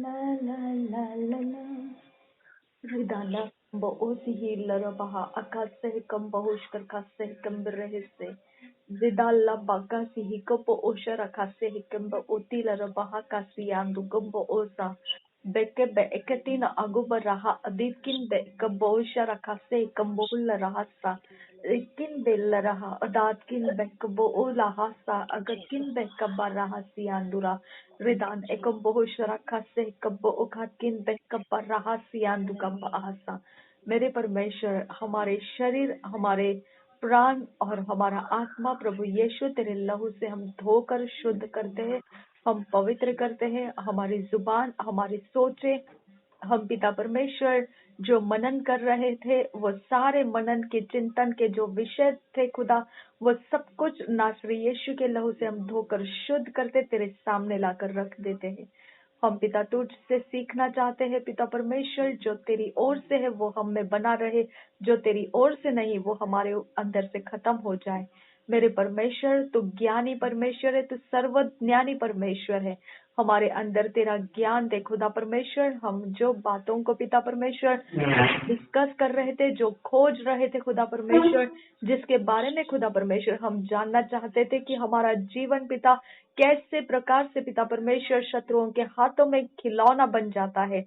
La la la la la. Ridala bo'osihi larabaha akaseh kambahushkar kaseh kambirehse. Zidala bagasihi kambo oshara kaseh kamba oti larabaha kasiyandu kambo osa. Beke be ekatina aguba raha aditkin be kambo oshara kaseh kambo hulla rahasa. Ikin be laraha adatkin be kambo olahasa agatkin be kabaraha siyandura. Ridan ekambo oshara kaseh kambo okatkin be kabaraha siyandu kamba ahasa. मेरे परमेश्वर हमारे शरीर हमारे प्राण और हमारा आत्मा प्रभु यीशु तेरे लहू से हम धोकर शुद्ध करते हैं, हम पवित्र करते हैं। हमारी जुबान, हमारी सोचे, हम पिता परमेश्वर जो मनन कर रहे थे वो सारे मनन के चिंतन के जो विषय थे खुदा, वो सब कुछ नासरी यीशु के लहू से हम धोकर शुद्ध करते तेरे सामने लाकर रख देते हैं। हम पिता तुझ से सीखना चाहते हैं पिता परमेश्वर, जो तेरी ओर से है वो हम में बना रहे, जो तेरी ओर से नहीं वो हमारे अंदर से खत्म हो जाए। मेरे परमेश्वर तू ज्ञानी परमेश्वर है, तू सर्वज्ञानी परमेश्वर है। हमारे अंदर तेरा ज्ञान दे खुदा परमेश्वर। हम जो बातों को पिता परमेश्वर डिस्कस कर रहे थे, जो खोज रहे थे खुदा परमेश्वर, जिसके बारे में खुदा परमेश्वर हम जानना चाहते थे कि हमारा जीवन पिता कैसे प्रकार से पिता परमेश्वर शत्रुओं के हाथों में खिलौना बन जाता है।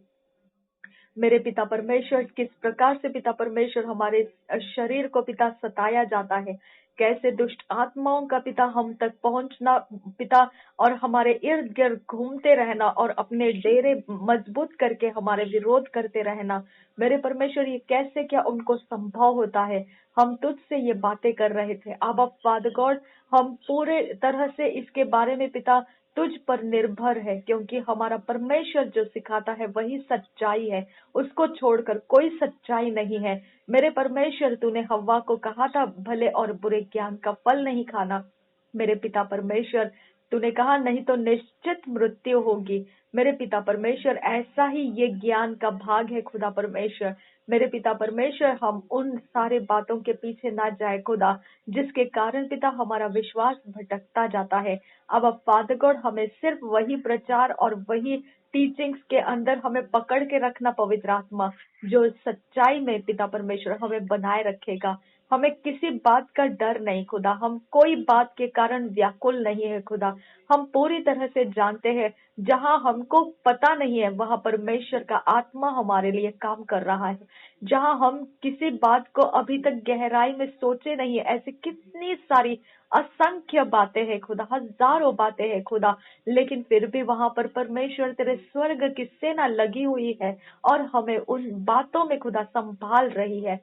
मेरे पिता परमेश्वर किस प्रकार से पिता परमेश्वर हमारे शरीर को पिता सताया जाता है, कैसे दुष्ट आत्माओं का पिता हम तक पहुंचना पिता और हमारे इर्द गिर्द घूमते रहना और अपने डेरे मजबूत करके हमारे विरोध करते रहना। मेरे परमेश्वर ये कैसे क्या उनको संभव होता है। हम तुझसे ये बातें कर रहे थे आबा फादर गॉड, हम पूरे तरह से इसके बारे में पिता तुझ पर निर्भर है, क्योंकि हमारा परमेश्वर जो सिखाता है वही सच्चाई है, उसको छोड़कर कोई सच्चाई नहीं है। मेरे परमेश्वर तूने हव्वा को कहा था भले और बुरे ज्ञान का फल नहीं खाना। मेरे पिता परमेश्वर तूने कहा नहीं तो निश्चित मृत्यु होगी। मेरे पिता परमेश्वर ऐसा ही ये ज्ञान का भाग है खुदा परमेश्वर। मेरे पिता परमेश्वर हम उन सारे बातों के पीछे ना जाए खुदा, जिसके कारण पिता हमारा विश्वास भटकता जाता है। अब फादर गॉड हमें सिर्फ वही प्रचार और वही टीचिंग्स के अंदर हमें पकड़ के रखना पवित्र आत्मा, जो सच्चाई में पिता परमेश्वर हमें बनाए रखेगा। हमें किसी बात का डर नहीं खुदा, हम कोई बात के कारण व्याकुल नहीं है खुदा। हम पूरी तरह से जानते हैं जहां हमको पता नहीं है वहां परमेश्वर का आत्मा हमारे लिए काम कर रहा है। जहां हम किसी बात को अभी तक गहराई में सोचे नहीं है, ऐसी कितनी सारी असंख्य बातें हैं खुदा, हजारों बातें हैं खुदा, लेकिन फिर भी वहां पर परमेश्वर तेरे स्वर्ग की सेना लगी हुई है और हमें उन बातों में खुदा संभाल रही है।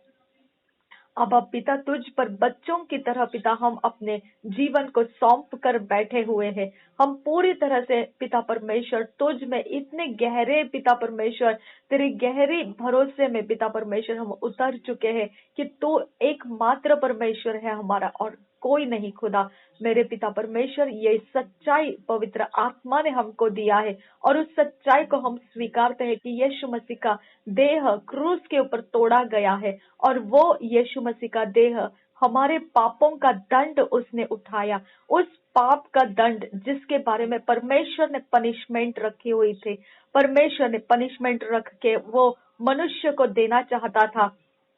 अब पिता तुझ पर बच्चों की तरह पिता हम अपने जीवन को सौंप कर बैठे हुए हैं। हम पूरी तरह से पिता परमेश्वर तुझ में इतने गहरे पिता परमेश्वर तेरे गहरे भरोसे में पिता परमेश्वर हम उतर चुके हैं कि तू एकमात्र परमेश्वर है हमारा और कोई नहीं खुदा। मेरे पिता परमेश्वर ये सच्चाई पवित्र आत्मा ने हमको दिया है और उस सच्चाई को हम स्वीकारते हैं कि यीशु मसीह का देह क्रूस के ऊपर तोड़ा गया है और वो यीशु मसीह का देह हमारे पापों का दंड उसने उठाया। उस पाप का दंड जिसके बारे में परमेश्वर ने पनिशमेंट रखी हुई थी, परमेश्वर ने पनिशमेंट रख के वो मनुष्य को देना चाहता था,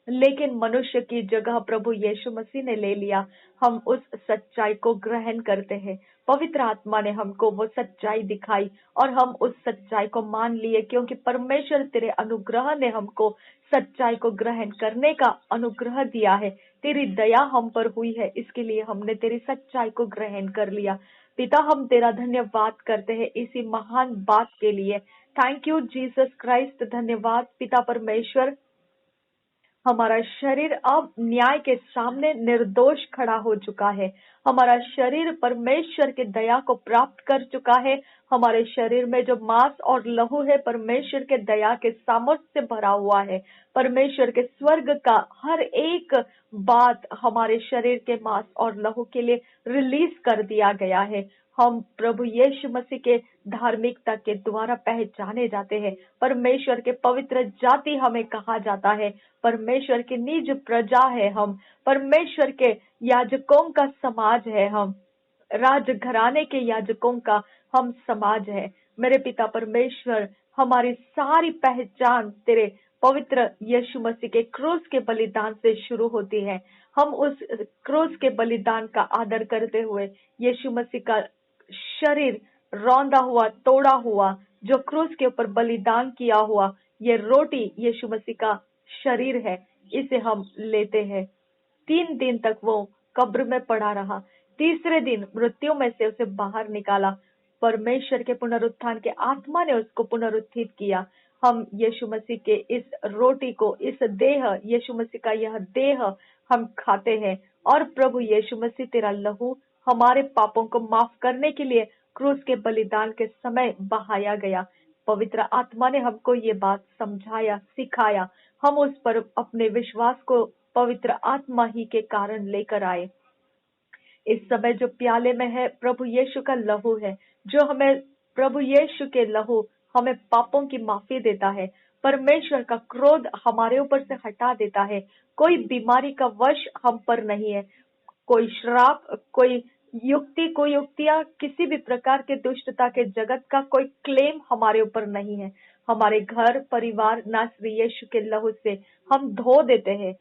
लेकिन मनुष्य की जगह प्रभु यीशु मसीह ने ले लिया। हम उस सच्चाई को ग्रहण करते हैं। पवित्र आत्मा ने हमको वो सच्चाई दिखाई और हम उस सच्चाई को मान लिए, क्योंकि परमेश्वर तेरे अनुग्रह ने हमको सच्चाई को ग्रहण करने का अनुग्रह दिया है। तेरी दया हम पर हुई है, इसके लिए हमने तेरी सच्चाई को ग्रहण कर लिया। पिता हम तेरा धन्यवाद करते हैं इसी महान बात के लिए। Thank you Jesus Christ. धन्यवाद पिता परमेश्वर। हमारा शरीर अब न्याय के सामने निर्दोष खड़ा हो चुका है। हमारा शरीर परमेश्वर के दया को प्राप्त कर चुका है। हमारे शरीर में जो मांस और लहू है परमेश्वर के दया के सामर्थ्य से भरा हुआ है। परमेश्वर के स्वर्ग का हर एक बात हमारे शरीर के मांस और लहू के लिए रिलीज कर दिया गया है। हम प्रभु यीशु मसीह के धार्मिकता के द्वारा पहचाने जाते हैं। परमेश्वर के पवित्र जाति हमें कहा जाता है। परमेश्वर की निज प्रजा है हम। परमेश्वर के याजकों का समाज है हम। राज घराने के याजकों का हम समाज है। मेरे पिता परमेश्वर, हमारी सारी पहचान तेरे पवित्र यीशु मसीह के क्रूस के बलिदान से शुरू होती है। हम उस क्रूस के बलिदान का आदर करते हुए यीशु मसीह का शरीर रौंदा हुआ, तोड़ा हुआ, जो क्रूस के ऊपर बलिदान किया हुआ, ये रोटी यीशु मसीह का शरीर है, इसे हम लेते हैं। 3 दिन तक वो कब्र में पड़ा रहा, तीसरे दिन मृत्यु में से उसे बाहर निकाला। परमेश्वर के पुनरुत्थान के आत्मा ने उसको पुनरुत्थित किया। हम यीशु मसीह के इस रोटी को, इस देह, यीशु मसीह का यह देह हम खाते हैं। और प्रभु यीशु मसीह, तेरा लहू हमारे पापों को माफ करने के लिए क्रूस के बलिदान के समय बहाया गया। पवित्र आत्मा ने हमको ये बात समझाया, सिखाया। हम उस पर अपने विश्वास को पवित्र आत्मा ही के कारण लेकर आए। इस समय जो प्याले में है प्रभु यीशु का लहू है, जो हमें, प्रभु यीशु के लहू हमें पापों की माफी देता है। परमेश्वर का क्रोध हमारे ऊपर से हटा देता है। कोई बीमारी का वश हम पर नहीं है, कोई श्राप, कोई युक्ति, कोई युक्तियां, किसी भी प्रकार के दुष्टता के जगत का कोई क्लेम हमारे ऊपर नहीं है। हमारे घर परिवार नासरी यीशु के लहू से हम धो देते हैं।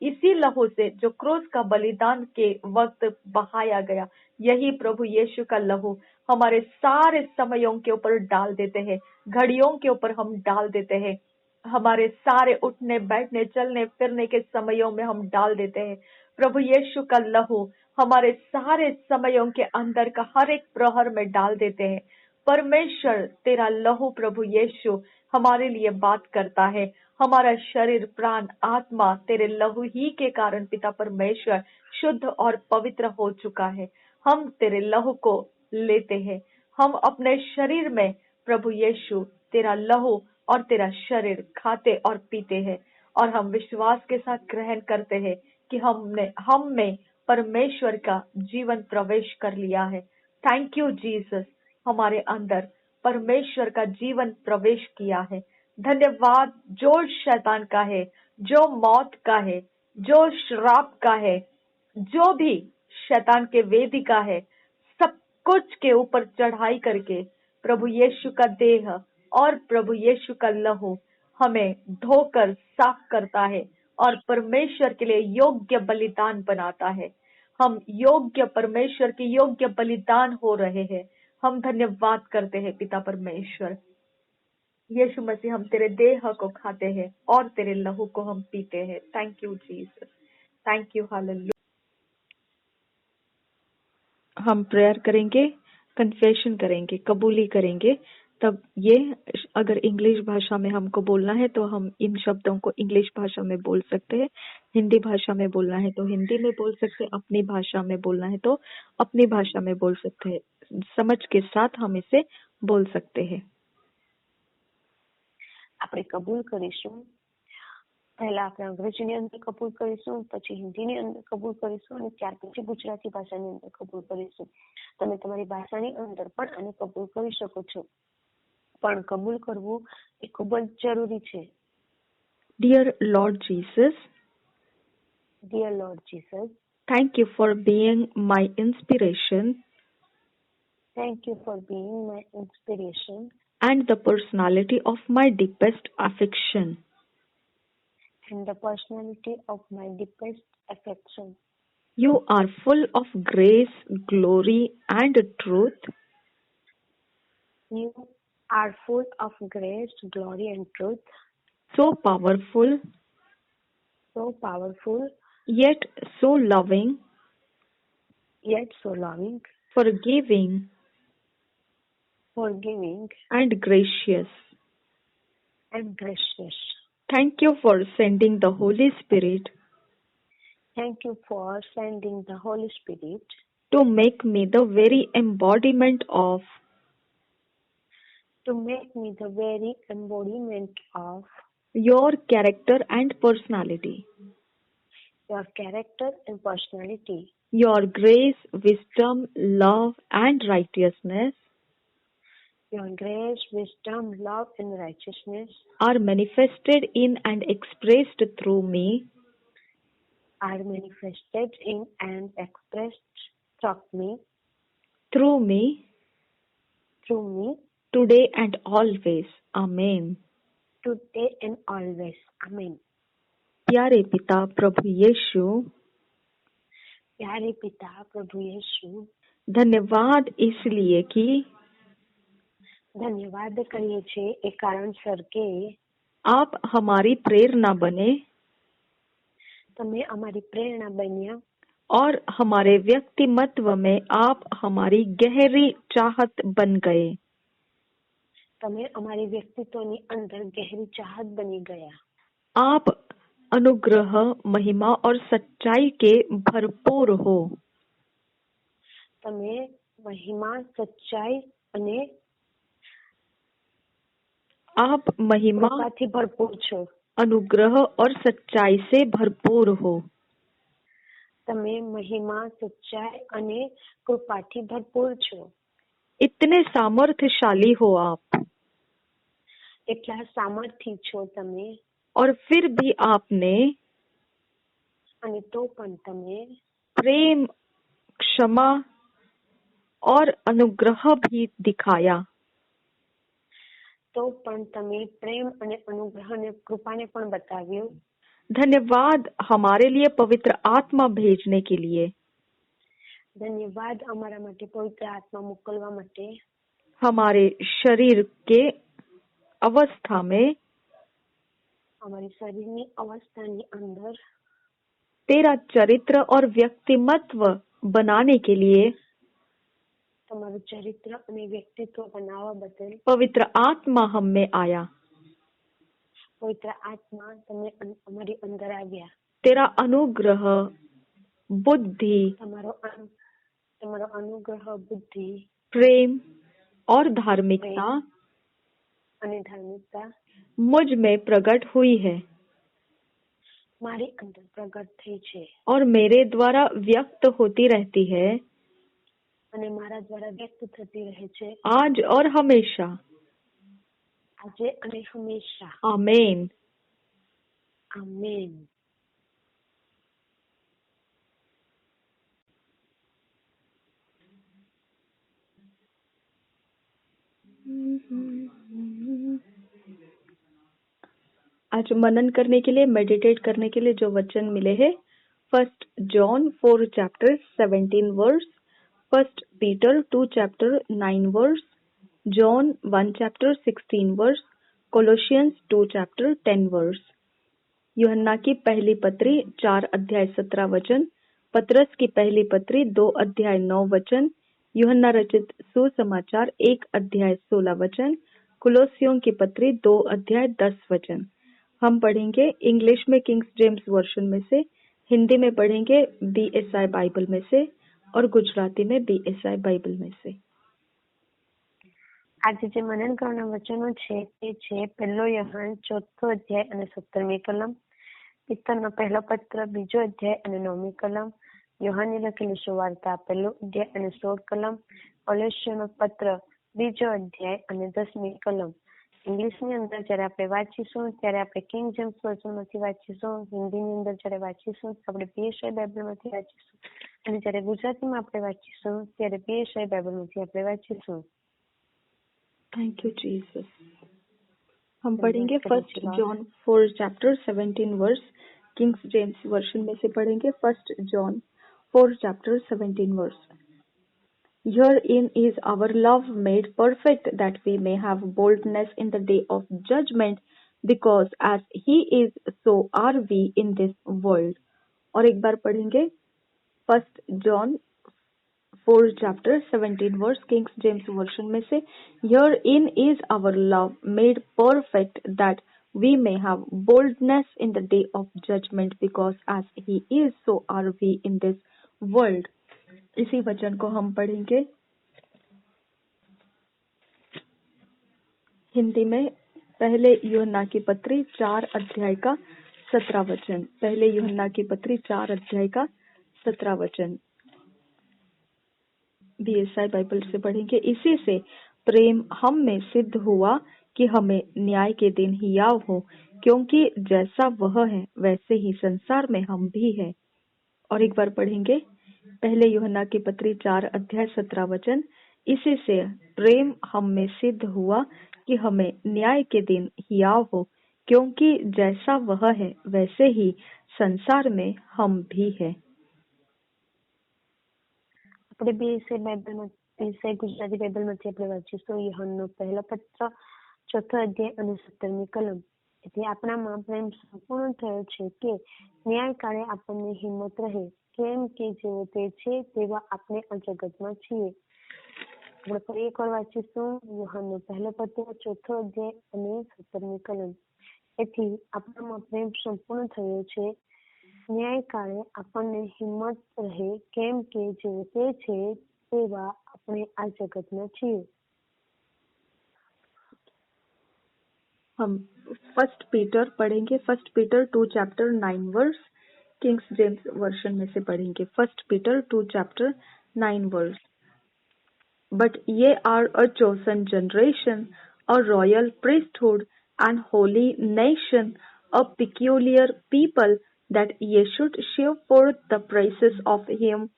इसी लहू से जो क्रूस का बलिदान के वक्त बहाया गया, यही प्रभु यीशु का लहू हमारे सारे समयों के ऊपर डाल देते हैं, घड़ियों के ऊपर हम डाल देते हैं, हमारे सारे उठने बैठने चलने फिरने के समयों में हम डाल देते हैं। प्रभु यीशु का लहू हमारे सारे समयों के अंदर का हर एक प्रहर में डाल देते हैं। परमेश्वर, तेरा लहू प्रभु यीशु हमारे लिए बात करता है। हमारा शरीर, प्राण, आत्मा तेरे लहू ही के कारण पिता परमेश्वर शुद्ध और पवित्र हो चुका है। हम तेरे लहू को लेते हैं। हम अपने शरीर में प्रभु यीशु तेरा लहू और तेरा शरीर खाते और पीते हैं, और हम विश्वास के साथ ग्रहण करते हैं कि हम में परमेश्वर का जीवन प्रवेश कर लिया है। थैंक यू जीसस, हमारे अंदर परमेश्वर का जीवन प्रवेश किया है। धन्यवाद। जो शैतान का है, जो मौत का है, जो श्राप का है, जो भी शैतान के वेदिका है, सब कुछ के ऊपर चढ़ाई करके प्रभु यीशु का देह और प्रभु यीशु का लहू हमें धोकर साफ करता है और परमेश्वर के लिए योग्य बलिदान बनाता है। हम योग्य, परमेश्वर के योग्य बलिदान हो रहे हैं। हम धन्यवाद करते हैं पिता परमेश्वर। यीशु मसीह, हम तेरे देह को खाते हैं और तेरे लहू को हम पीते हैं। Thank you Jesus, thank you, hallelujah. हम प्रेयर करेंगे, कन्फेशन करेंगे, कबूली करेंगे। तब ये, अगर इंग्लिश भाषा में हमको बोलना है तो हम इन शब्दों को इंग्लिश भाषा में बोल सकते हैं, हिंदी भाषा में बोलना है तो हिंदी में बोल सकते हैं, अपनी भाषा में बोलना है तो अपनी भाषा में बोल सकते हैं। समझ के साथ हम इसे बोल सकते हैं। આપણે કબૂલ કરીશું. પહેલા આપણે અંગ્રેજીની અંદર કબૂલ કરીશું, પછી હિન્દીની અંદર કબૂલ કરીશું અને ત્યાર પછી ગુજરાતી ભાષાની અંદર કબૂલ કરીશું. તમે તમારી ભાષાની અંદર પણ આને કબૂલ કરી શકો છો, પણ કબૂલ કરવું એ ખૂબ જ જરૂરી છે. Dear Lord Jesus, Dear Lord Jesus, thank you for being my inspiration thank you for being my inspiration and the personality of my deepest affection. and the personality of my deepest affection. You are full of grace, glory, and truth. You are full of grace, glory, and truth. So powerful, yet so loving, forgiving, and gracious. Thank you for sending the Holy Spirit Thank you for sending the Holy Spirit to make me the very embodiment of your character and personality. Your grace, wisdom, love, and righteousness are manifested in and expressed through me through me today and always. Amen. today and always. Amen. प्यारे पिता प्रभु यीशु, प्यारे पिता प्रभु यीशु, धन्यवाद इसलिए कि धन्यवाद કરીએ છીએ એ કારણસર કે आप हमारी प्रेरणा बने તમે અમારી પ્રેરણા બન્યા और हमारे व्यक्तिमत्व में आप हमारी गहरी चाहत बन गए। તમે અમારી વ્યક્તિત્વની અંદર ગહેરી ચાહત બની ગયા। आप अनुग्रह, महिमा और सच्चाई के भरपूर हो। તમે મહિમા, સચ્ચાઈ અને आप महिमा, કૃપાથી ભરપૂર છો। अनुग्रह और सच्चाई से भरपूर हो। તમે મહિમા, સચ્ચાઈ અને કૃપાથી ભરપૂર છો। इतने सामर्थ्यशाली हो आप, એટલા સામર્થ્ય છો તમે, और फिर भी आपने અને તો પણ તમે प्रेम, क्षमा और अनुग्रह भी दिखाया। તો પણ તમે પ્રેમ અને અનુગ્રહ અને કૃપાને પણ બતાવ્યું। धन्यवाद हमारे लिए पवित्र आत्मा भेजने के लिए। ધન્યવાદ અમારા માટે પવિત્ર આત્મા મોકલવા માટે। हमारे शरीर के अवस्था में અમારી શરીરની અવસ્થાની અંદર तेरा चरित्र और व्यक्तिमत्व बनाने के लिए તમારું ચરિત્ર અને વ્યક્તિત્વ બનાવવા બદલ पवित्र आत्मा हम में आया। પવિત્ર આત્મા તમે અમારી અંદર આવ્યા। तेरा अनुग्रह, बुद्धि, તમારો અનુગ્રહ, બુદ્ધિ, प्रेम और धार्मिकता અને ધાર્મિકતા मुझ में प्रकट हुई है મારી અંદર પ્રગટ થઈ છે और मेरे द्वारा व्यक्त होती रहती है અને મારા દ્વારા વ્યક્ત થતી રહે છે आज और हमेशा। આજે અને હંમેશા। आमीन। આમેન। आज मनन करने के लिए, मेडिटेट करने के लिए जो वचन मिले हैं, 1 John 4 chapter 17 verse, 1 Peter 2 chapter 9 verse, John 1 chapter 16 verse, Colossians 2 chapter 10 verse. यूहन्ना की पहली पत्री 4 अध्याय 17 वचन, पतरस की पहली पत्री 2 अध्याय 9 वचन, यूहन्ना रचित सुसमाचार 1 अध्याय 16 वचन, कुलोसियों की पत्री 2 अध्याय 10 वचन। हम पढ़ेंगे इंग्लिश में किंग्स जेम्स वर्शन में से, हिंदी में पढ़ेंगे BSI बाइबल में से और गुजराती में BSI बाइबल में से। આજે જે મનન કરવાના વચનો છે તે છે 1 યોહાન 4 અધ્યાય અને 17મી કલમ, પિત્તરનો પહેલો પત્ર 2 અધ્યાય અને 9મી કલમ, યોહાનની લખેલી સુવાર્તા 1 અધ્યાય અને 16 કલમ, કોલોસ્સીઓનો પત્ર 2 અધ્યાય અને 10મી કલમ। ઇંગ્લિશની અંદર જ્યારે આપણે વાંચીશું ત્યારે આપણે કિંગ જેમ્સ વર્ઝનમાંથી વાંચીશું, હિન્દીની અંદર જ્યારે વાંચીશું આપણે BSI બાઇબલમાંથી વાંચીશું અને જ્યારે ગુજરાતીમાં આપણે વાંચીશું ત્યારે BSI બાઇબલમાંથી આપણે વાંચીશું। Thank you Jesus. हम पढ़ेंगे 1 John 4 chapter 17 verse, Kings James version में से पढ़ेंगे 1 John 4 chapter 17 verse. Herein is our love made perfect, that we may have boldness in the day of judgment, because as he is, so are we in this world। और एक बार पढ़ेंगे 1 John 4 chapter 17 verse, King's James version में से, Herein is our love made perfect, that we may have boldness in the day of judgment, because as he is, so are we in this world। इसी वचन को हम पढ़ेंगे हिंदी में। पहले यूहन्ना की पत्री 4 अध्याय का 17 वचन, पहले यूहन्ना की पत्री 4 अध्याय का 17 वचन BSI बाइबल से पढ़ेंगे। इसी से प्रेम हम में सिद्ध हुआ कि हमें न्याय के दिन हियाव हो, क्योंकि जैसा वह है वैसे ही संसार में हम भी है। और एक बार पढ़ेंगे पहले यूहन्ना की पत्री 4 अध्याय 17 वचन। इसी से प्रेम हम में सिद्ध हुआ कि हमें न्याय के दिन हियाव हो, क्योंकि जैसा वह है वैसे ही संसार में हम भी है। આપણે બે બાઇબલમાં ગુજરાતી બાઇબલમાંથી આપણે વાંચીશું યહોનનો પહેલો પત્ર 4 અધ્યાય અને 17મી કલમ। એટલે આપણામાં પ્રેમ સંપૂર્ણ થયો છે કે ન્યાયકાળે આપણને હિંમત રહે, કેમ કે જેવો તે છે તેવા આપણે આ જગતમાં છીએ। આપણે ફરી એકવાર વાંચીશું યહોનનો પહેલો પત્ર 4 અધ્યાય અને 17મી કલમ। એથી આપણામાં પ્રેમ સંપૂર્ણ થયો છે, ન્યાયકાળે આપણને હિંમત રહે, કેમ કે જેવો તે છે તેવા આપણે આ જગતમાં છીએ। हम 1 पीटर पढ़ेंगे। 1 Peter 2 chapter 9 verse, Kings James version में से पढ़ेंगे। 1 Peter 2 chapter 9 verse. But ye are a chosen generation, a royal priesthood, and holy nation, a peculiar people, that ye should show forth the praises of him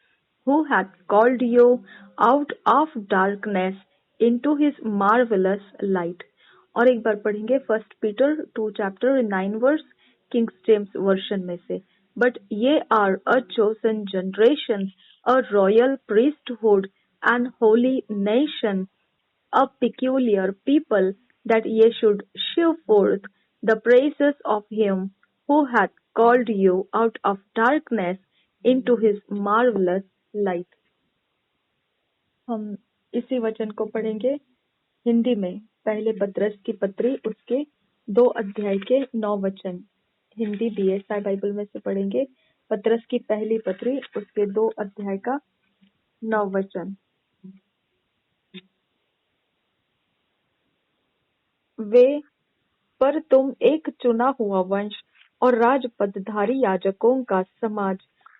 who hath called you out of darkness into his marvelous light। और एक बार पढ़ेंगे 1 Peter 2 chapter 9 verse, Kings James version में से। But ye are a chosen generation, a royal priesthood, and holy nation, a peculiar people, that ye should show forth the praises of him who hath called you out of darkness into his marvelous light। हम इसी वचन को पढ़ेंगे हिंदी में। पहले पत्रस की पत्री उसके 2 अध्याय के 9 वचन। हिंदी BSI बाइबल में से पढ़ेंगे। पत्रस की पहली पत्री उसके 2 अध्याय का 9 वचन। वे पर तुम एक चुना हुआ वंश और राजपदधारी याजकों का समाज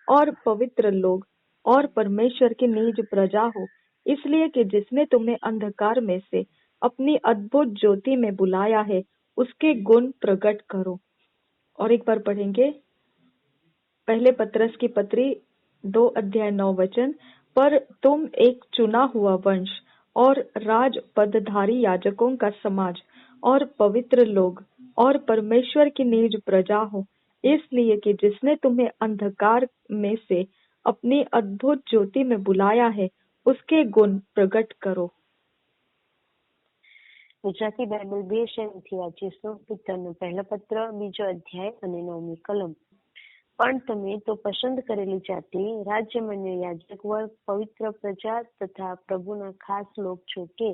और पवित्र लोग और परमेश्वर की निज प्रजा हो, इसलिए कि जिसने तुम्हें अंधकार में से अपनी अद्भुत ज्योति में बुलाया है, उसके गुण प्रकट करो। और एक बार पढ़ेंगे पहले पत्रस की पत्री 2 अध्याय 9 वचन। पर तुम एक चुना हुआ वंश और राजपदधारी याजकों का समाज और पवित्र लोग और परमेश्वर की निज प्रजा हो, इसलिए कि जिसने तुम्हें अंधकार में से अपनी अद्भुत ज्योति में बुलाया है, उसके गुण प्रकट करो। ગુજરાતી બાઇબલ 2 શૈલીથી વાંચીશું પિતરનો પહેલો પત્ર 2 અધ્યાય અને 9મી કલમ। પણ તમે તો પસંદ કરેલી જાતિ, રાજ્યમાન્ય યાજક વર્ગ, પવિત્ર પ્રજા તથા પ્રભુના ખાસ લોક છો, કે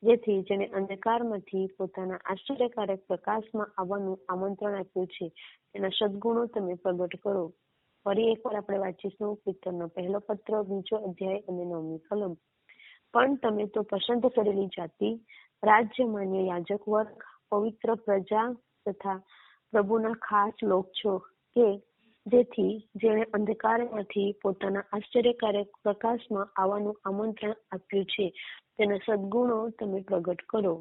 જેથી જેને અંધકારમાંથી પોતાના આશ્ચર્યકારક પ્રકાશમાં આવવાનું આમંત્રણ આપ્યું છે, તેના સદગુણો તમે પ્રગટ કરો। ફરી એકવાર આપણે વાંચીશું પિતરનો પહેલો પત્ર 2 અધ્યાય અને 9મી કલમ। પણ તમે તો પસંદ કરેલી જાતિ, રાજ્યમાન્ય યાજક વર્ગ, પવિત્ર પ્રજા તથા પ્રભુના ખાસ લોક છો, કે જેથી જેણે અંધકારમાંથી પોતાના આશ્ચર્યકારક પ્રકાશમાં આવવાનું આમંત્રણ આપ્યું છે, તેના સદગુણો તમે પ્રગટ કરો।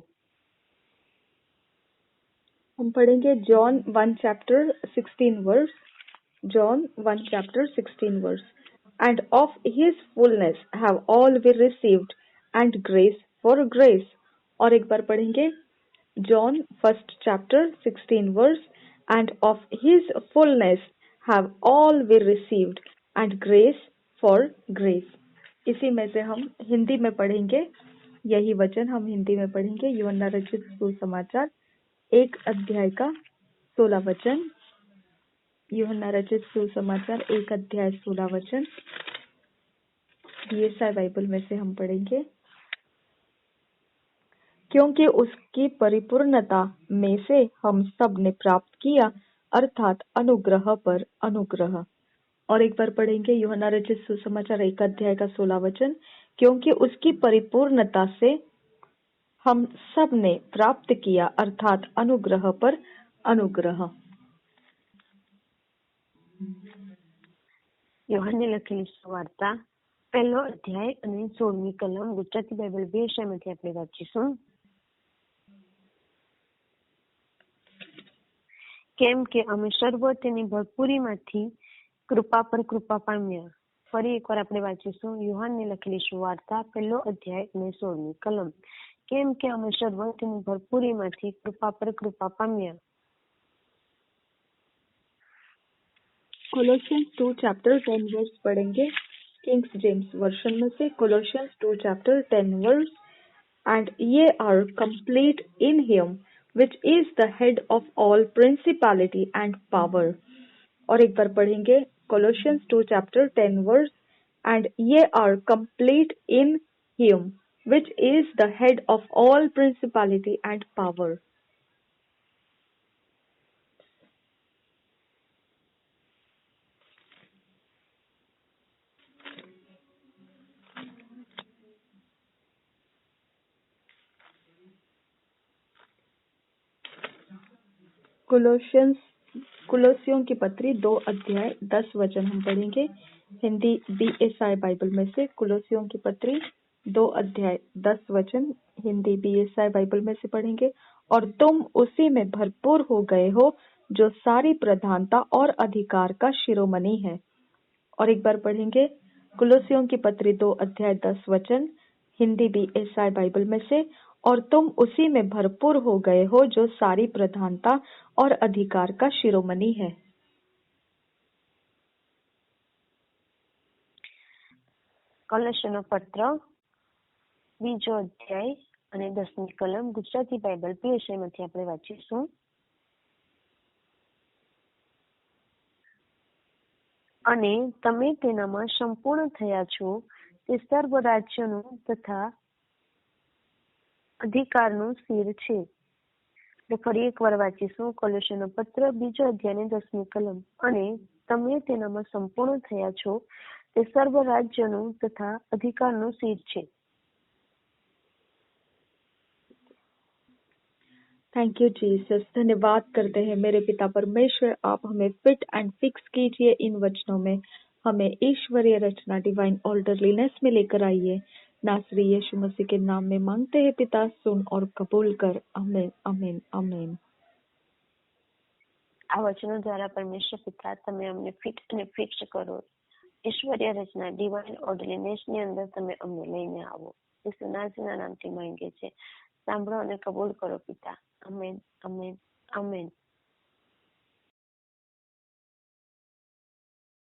हम पढ़ेंगे John 1 chapter 16 verse. John 1 chapter 16 verse। And of his fullness have all we received, and grace for grace। और एक बार पढ़ेंगे John 1 chapter 16 verse। And of his fullness have all we received, and grace for grace। इसी में से हम हिंदी में पढ़ेंगे, यही वचन हम हिंदी में पढ़ेंगे। यूहन्ना रचित सुसमाचार 1 अध्याय का 16 वचन। यूहन्ना रचित सुसमाचार 1 अध्याय 16 वचन BSI बाइबल में से हम पढ़ेंगे। क्योंकि उसकी परिपूर्णता में से हम सब ने प्राप्त किया, अर्थात अनुग्रह पर अनुग्रह। और एक बार पढ़ेंगे यूहन्ना रचित सुसमाचार 1 अध्याय का 16 वचन। क्योंकि उसकी परिपूर्णता से हम सब ने प्राप्त किया, अर्थात अनुग्रह पर अनुग्रह। યોહાને લખેલી સુવાર્તા 1 અધ્યાય અને 16મી કલમ। ગુજરાતી બાઇબલ 2 શૈલીથી આપણે વાંચીશું। કેમ કે અમે સર્વ તેની ભરપૂરીમાંથી કૃપા પર કૃપા પામ્યા। ફરી એકવાર આપણે વાંચીશું યુહાનને લખેલી સુવાર્તા 1લો અધ્યાય અને 16મી કલમ. કેમ કે અમે સર્વ તેની ભરપૂરીમાંથી કૃપા પર કૃપા પામ્યા. कोलोशियंस 2 चैप्टर 10 वर्स पढ़ेंगे किंग्स जेम्स वर्शन में से. Colossians 2 chapter 10 verse. And ye are complete in him which is the head of all principality and power. और एक बार पढ़ेंगे Colossians 2 chapter 10 verse. And ye are complete in him which is the head of all principality and power. कुलोसियों की पत्री 2 अध्याय 10 वचन हम पढ़ेंगे हिंदी बीएसआई बाइबल में से. कुलोसियों की पत्री 2 अध्याय 10 वचन हिंदी बीएसआई बाइबल में से पढ़ेंगे. और तुम उसी में भरपूर हो गए हो जो सारी प्रधानता और अधिकार का शिरोमणि है. और एक बार पढ़ेंगे कुलोसियों की पत्री 2 अध्याय 10 वचन हिंदी बीएसआई बाइबल में से. और तुम उसी में भरपूर हो गए हो जो सारी प्रधानता और अधिकार का शिरोमणि है. કલશનો પત્ર 2જો અધ્યાય અને 10મી કલમ ગુજરાતી બાઇબલ પીએસઆઈમાંથી આપણે વાંચીશું. અને તમે તેનામાં સંપૂર્ણ થયા છો તે સર્વ રાજ્યનું તથા અધિકારનું સિર છે. ફરી એકવાર વાંચીશું. કોલોસીનો પત્ર 2જો અધ્યાય અને 10મી કલમ. અને તમે તેનામાં સંપૂર્ણ થયા છો તે સર્વ રાજ્યનું તથા અધિકારનું સિર છે. Thank you Jesus. धन्यवाद करते हैं मेरे पिता परमेश्वर, आप हमें फिट एंड फिक्स कीजिए इन वचनों में. हमें ईश्वरीय रचना डिवाइन ऑर्डरलीनेस में लेकर आइए. नासरी यीशु मसीह के नाम में मांगते हैं पिता, सुन और कबूल कर. आमीन आमीन आमीन. આ વચનો દ્વારા પરમેશ્વર પિતા તમે અમને ફિટ અને ફિક્સ કરો. ઈશ્વરીય રચના ડિવાઇન ઓર્ડરલીનેસની અંદર તમે અમને લઈને આવો. ઈસુ નાસરીના નામથી માંગીએ છીએ. સાંભળો અને કબૂલ કરો પિતા. Amen amen amen.